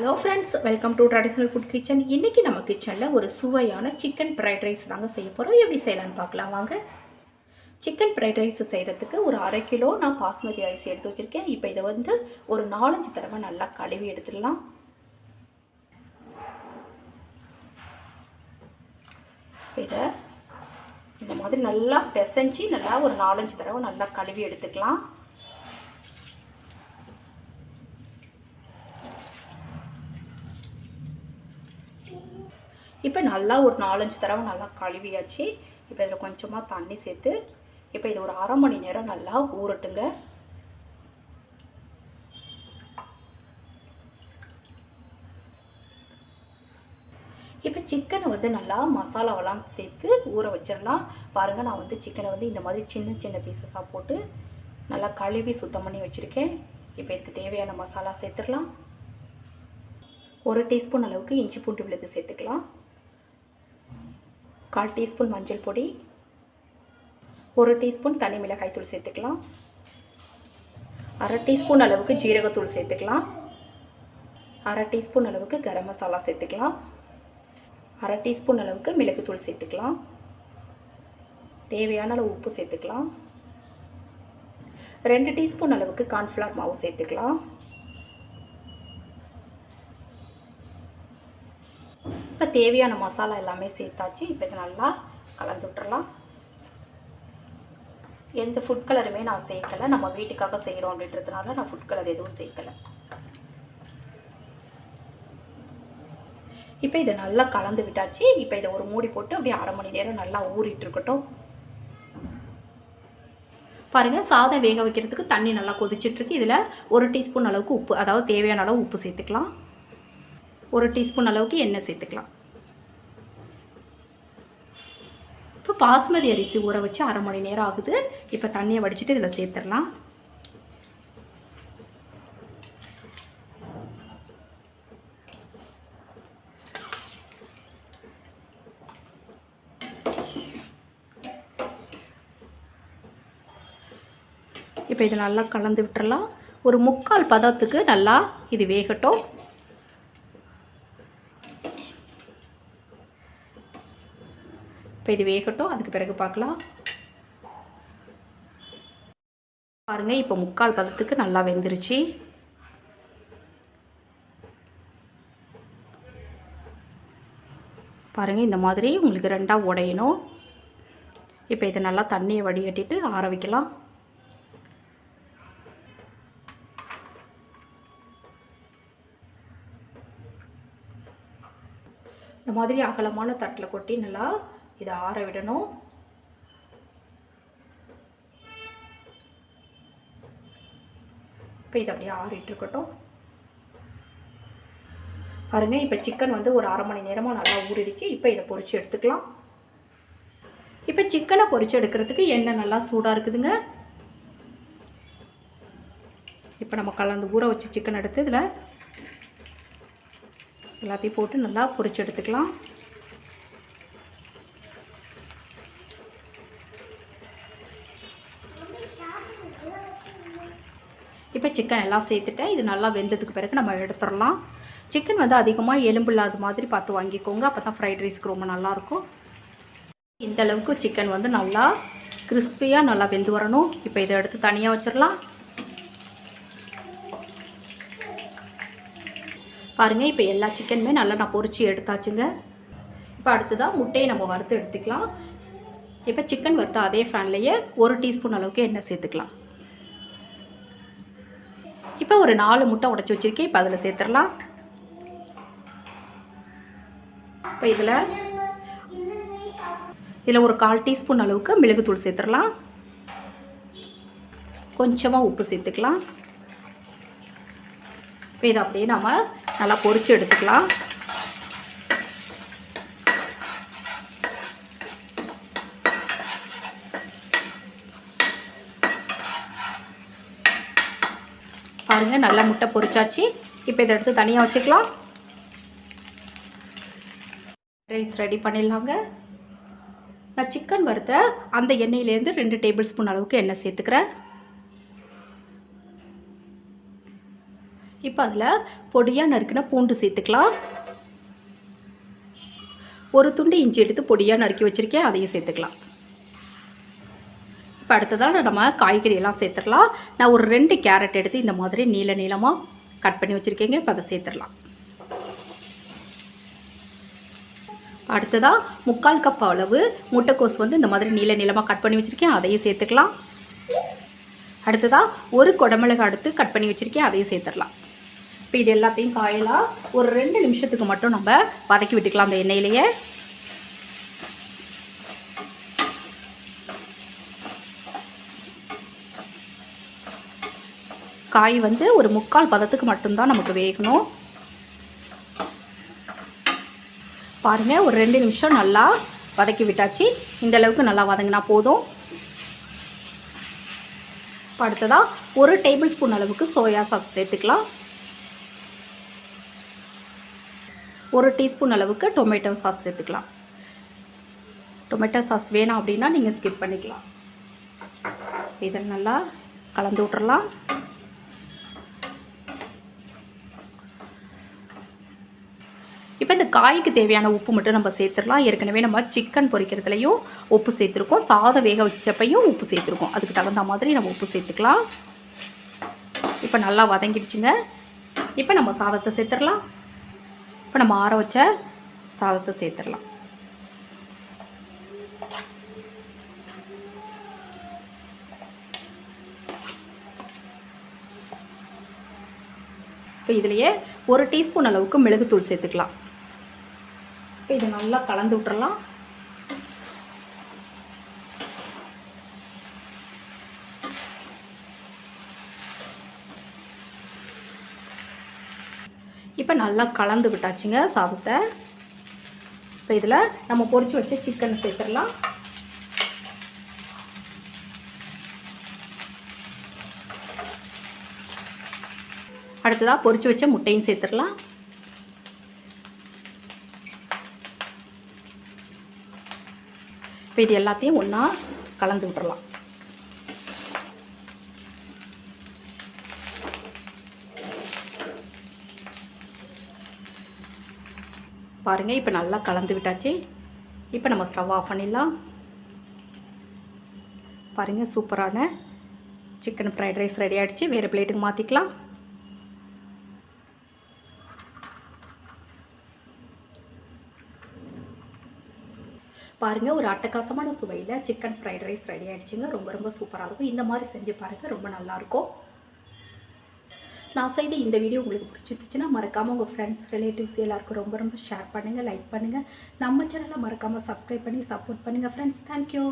Hello friends, welcome to traditional food kitchen. இன்றைக்கி நம்ம கிச்சனில் ஒரு சுவையான சிக்கன் ஃப்ரைட் ரைஸ் தாங்க செய்ய போகிறோம். எப்படி செய்யலான்னு பார்க்கலாம் வாங்க. சிக்கன் ஃப்ரைட் ரைஸ் செய்கிறதுக்கு ஒரு 1/2 கிலோ நான் பாஸ்மதி அரிசி எடுத்து வச்சுருக்கேன். இப்போ இதை வந்து ஒரு 4-5 தடவை நல்லா கழுவி எடுத்துடலாம். இதை இந்த மாதிரி நல்லா பிசைஞ்சு நல்லா ஒரு 4-5 தடவை நல்லா கழுவி எடுத்துக்கலாம். இப்போ நல்லா ஒரு 4-5 தடவை நல்லா கழுவியாச்சு. இப்போ இதில் கொஞ்சமாக தண்ணி சேர்த்து இப்போ இது ஒரு 1/2 மணி நேரம் நல்லா ஊறட்டுங்க. இப்போ சிக்கனை வந்து நல்லா மசாலாவெல்லாம் சேர்த்து ஊற வச்சிடலாம். பாருங்கள், நான் வந்து சிக்கனை வந்து இந்த மாதிரி சின்ன சின்ன பீசஸாக போட்டு நல்லா கழுவி சுத்தம் பண்ணி வச்சுருக்கேன். இப்போ இதுக்கு தேவையான மசாலா சேர்த்துடலாம். 1 டீஸ்பூன் அளவுக்கு இஞ்சி பூண்டு விழுது சேர்த்துக்கலாம். 1/4 டீஸ்பூன் மஞ்சள் பொடி, 1 டீஸ்பூன் தனி மிளகாய் தூள் சேர்த்துக்கலாம். 1/2 டீஸ்பூன் அளவுக்கு ஜீரகத்தூள் சேர்த்துக்கலாம். 1/2 டீஸ்பூன் அளவுக்கு கரம் மசாலா சேர்த்துக்கலாம். 1/2 டீஸ்பூன் அளவுக்கு மிளகுத்தூள் சேர்த்துக்கலாம். தேவையான அளவு உப்பு சேர்த்துக்கலாம். 2 டீஸ்பூன் அளவுக்கு கார்ன்ஃப்ளவர் மாவு சேர்த்துக்கலாம். இப்போ தேவையான மசாலா எல்லாமே சேர்த்தாச்சு. இப்போ இதை நல்லா கலந்து விட்டுறலாம். எந்த ஃபுட் கலருமே நான் சேர்க்கலை. நம்ம வீட்டுக்காக செய்கிறோம் அப்படின்றதுனால நான் ஃபுட் கலர் எதுவும் சேர்க்கலை. இப்போ இதை நல்லா கலந்து விட்டாச்சு. இப்போ இதை ஒரு மூடி போட்டு அப்படியே 1/2 மணி நேரம் நல்லா ஊறிட்டு இருக்கட்டும். பாருங்கள், சாதம் வேக வைக்கிறதுக்கு தண்ணி நல்லா கொதிச்சிட்ருக்கு. இதில் 1 டீஸ்பூன் அளவுக்கு உப்பு, அதாவது தேவையான அளவு உப்பு சேர்த்துக்கலாம். 1 டீஸ்பூன் அளவுக்கு எண்ணெய் சேர்த்துக்கலாம். இப்போ பாஸ்மதி அரிசி ஊற வச்சு 1/2 மணி நேரம் ஆகுது. இப்போ தண்ணியை வடிச்சிட்டு இதில் சேர்த்துடலாம். இப்போ இதை நல்லா கலந்து விட்டுறலாம். ஒரு 3/4 பதத்துக்கு நல்லா இது வேகட்டும். இப்போ இது வேகட்டும், அதுக்கு பிறகு பார்க்கலாம். பாருங்கள், இப்போ 3/4 பதத்துக்கு நல்லா வெந்துருச்சு. பாருங்கள், இந்த மாதிரி உங்களுக்கு 2ஆக உடையணும். இப்போ இதை நல்லா தண்ணியை வடிகட்டிட்டு ஆற வைக்கலாம். இந்த மாதிரி அகலமான தட்டில் கொட்டி நல்லா இதை ஆற விடணும். இப்போ இது அப்படியே ஆறிட்டு இருக்கட்டும். பாருங்கள், இப்போ சிக்கன் வந்து ஒரு 1/2 மணி நேரமாக நல்லா ஊறிடுச்சு. இப்போ இதை பொரித்து எடுத்துக்கலாம். இப்போ சிக்கனை பொரித்து எடுக்கிறதுக்கு எண்ணெய் நல்லா சூடாக இருக்குதுங்க. இப்போ நம்ம கலந்து ஊற வச்சு சிக்கன் எடுத்து இதில் எல்லாத்தையும் போட்டு நல்லா பொரிச்சு எடுத்துக்கலாம். இப்போ சிக்கன் எல்லாம் சேர்த்துட்டேன். இது நல்லா வெந்ததுக்கு பிறகு நம்ம எடுத்துடலாம். சிக்கன் வந்து அதிகமாக எலும்பு இல்லாத மாதிரி பார்த்து வாங்கிக்கோங்க. அப்போ தான் ஃப்ரைட் ரைஸ்க்கு ரொம்ப நல்லாயிருக்கும். இந்த அளவுக்கு சிக்கன் வந்து நல்லா கிறிஸ்பியாக நல்லா வெந்து வரணும். இப்போ இதை எடுத்து தனியாக வச்சிடலாம். பாருங்கள், இப்போ எல்லா சிக்கனுமே நல்லா நான் பொரிச்சு எடுத்தாச்சுங்க. இப்போ அடுத்ததாக முட்டையை நம்ம வறுத்து எடுத்துக்கலாம். இப்போ சிக்கன் வறுத்த அதே ஃபேன்லேயே 1 டீஸ்பூன் அளவுக்கு எண்ணெய் சேர்த்துக்கலாம். இப்போ ஒரு 4 முட்டை உடைச்சி வச்சுருக்கேன். இப்போ அதில் சேர்த்துடலாம். இப்போ இதில் ஒரு 1/4 டீஸ்பூன் அளவுக்கு மிளகுத்தூள் சேர்த்துடலாம். கொஞ்சமாக உப்பு சேர்த்துக்கலாம். இப்போ இதை அப்படியே நம்ம நல்லா பொரித்து எடுத்துக்கலாம். பாருங்கள், நல்லா முட்டை பொரிச்சாச்சு. இப்போ இதை எடுத்து தனியாக வச்சுக்கலாம். ரைஸ் ரெடி பண்ணிடலாங்க. நான் சிக்கன் வறுத்த அந்த எண்ணெயிலேருந்து 2 டேபிள் ஸ்பூன் அளவுக்கு எண்ணெய் சேர்த்துக்கிறேன். இப்போ அதில் பொடியாக நறுக்கின பூண்டு சேர்த்துக்கலாம். ஒரு துண்டு இஞ்சி எடுத்து பொடியாக நறுக்கி வச்சுருக்கேன், அதையும் சேர்த்துக்கலாம். இப்போ அடுத்ததாக நம்ம காய்கறியெல்லாம் சேர்த்துடலாம். நான் ஒரு 2 கேரட் எடுத்து இந்த மாதிரி நீளமாக கட் பண்ணி வச்சுருக்கேங்க. இப்போ அதை சேர்த்துடலாம். அடுத்ததாக 3/4 கப் அளவு முட்டைக்கோஸ் இந்த மாதிரி நீளமாக கட் பண்ணி வச்சுருக்கேன், அதையும் சேர்த்துக்கலாம். அடுத்ததாக ஒரு குடமிளகாய் எடுத்து கட் பண்ணி வச்சுருக்கேன், அதையும் சேர்த்துடலாம். இப்போ இது எல்லாத்தையும் காயலாம் ஒரு 2 நிமிஷத்துக்கு மட்டும் நம்ம வதக்கி விட்டுக்கலாம் அந்த எண்ணெயிலேயே. காய் ஒரு 3/4 பதத்துக்கு மட்டும்தான் நமக்கு வேகணும். பாருங்கள், ஒரு 2 நிமிஷம் நல்லா வதக்கி விட்டாச்சு. இந்த அளவுக்கு நல்லா வதங்கினா போதும். அடுத்ததாக 1 டேபிள் ஸ்பூன் அளவுக்கு சோயா சாஸ் சேர்த்துக்கலாம். 1 டீஸ்பூன் அளவுக்கு டொமேட்டோ சாஸ் சேர்த்துக்கலாம். டொமேட்டோ சாஸ் வேணாம் அப்படின்னா நீங்கள் ஸ்கிப் பண்ணிக்கலாம். இதை நல்லா கலந்து விட்டுறலாம். இப்போ இந்த காய்க்கு தேவையான உப்பு மட்டும் நம்ம சேர்த்துடலாம். ஏற்கனவே நம்ம சிக்கன் பொரிக்கிறதுலையும் உப்பு சேர்த்துருக்கோம், சாதம் வேக வச்சப்பையும் உப்பு சேர்த்துருக்கோம். அதுக்கு தகுந்த மாதிரி நம்ம உப்பு சேர்த்துக்கலாம். இப்போ நல்லா வதங்கிடுச்சுங்க. இப்போ நம்ம சாதத்தை சேர்த்துடலாம். இப்போ நம்ம ஆற வச்ச சாதத்தை சேர்த்துடலாம். இப்போ இதுலேயே 1 டீஸ்பூன் அளவுக்கு மிளகுத்தூள் சேர்த்துக்கலாம். இப்போ இதை நல்லா கலந்து விட்டுறலாம். இப்போ நல்லா கலந்து விட்டாச்சுங்க சாதத்தை. இப்போ இதில் நம்ம பொரிச்சு வச்ச சிக்கன் சேர்த்துடலாம். அடுத்ததாக பொரிச்சு வச்ச முட்டையும் சேர்த்துடலாம். இப்போ இது எல்லாத்தையும் ஒன்றா கலந்து விட்டுறலாம். பாருங்கள், இப்போ நல்லா கலந்து விட்டாச்சு. இப்போ நம்ம ஸ்டவ் ஆஃப் பண்ணிடலாம். பாருங்கள், சூப்பரான சிக்கன் ஃப்ரைட் ரைஸ் ரெடி ஆகிடுச்சு. வேறு பிளேட்டுக்கு மாற்றிக்கலாம். பாருங்கள், ஒரு அட்டகாசமான சுவையில் சிக்கன் ஃப்ரைட் ரைஸ் ரெடி ஆகிடுச்சுங்க. ரொம்ப சூப்பராக இருக்கும். இந்த மாதிரி செஞ்சு பாருங்கள், ரொம்ப நல்லாயிருக்கும். நான் செய்த இந்த வீடியோ உங்களுக்கு பிடிச்சிருந்துச்சுன்னா மறக்காமல் உங்கள் ஃப்ரெண்ட்ஸ், ரிலேட்டிவ்ஸ் எல்லாருக்கும் ரொம்ப ஷேர் பண்ணுங்கள், லைக் பண்ணுங்கள். நம்ம சேனலை மறக்காமல் சப்ஸ்கிரைப் பண்ணி சப்போர்ட் பண்ணுங்கள் ஃப்ரெண்ட்ஸ். தேங்க்யூ.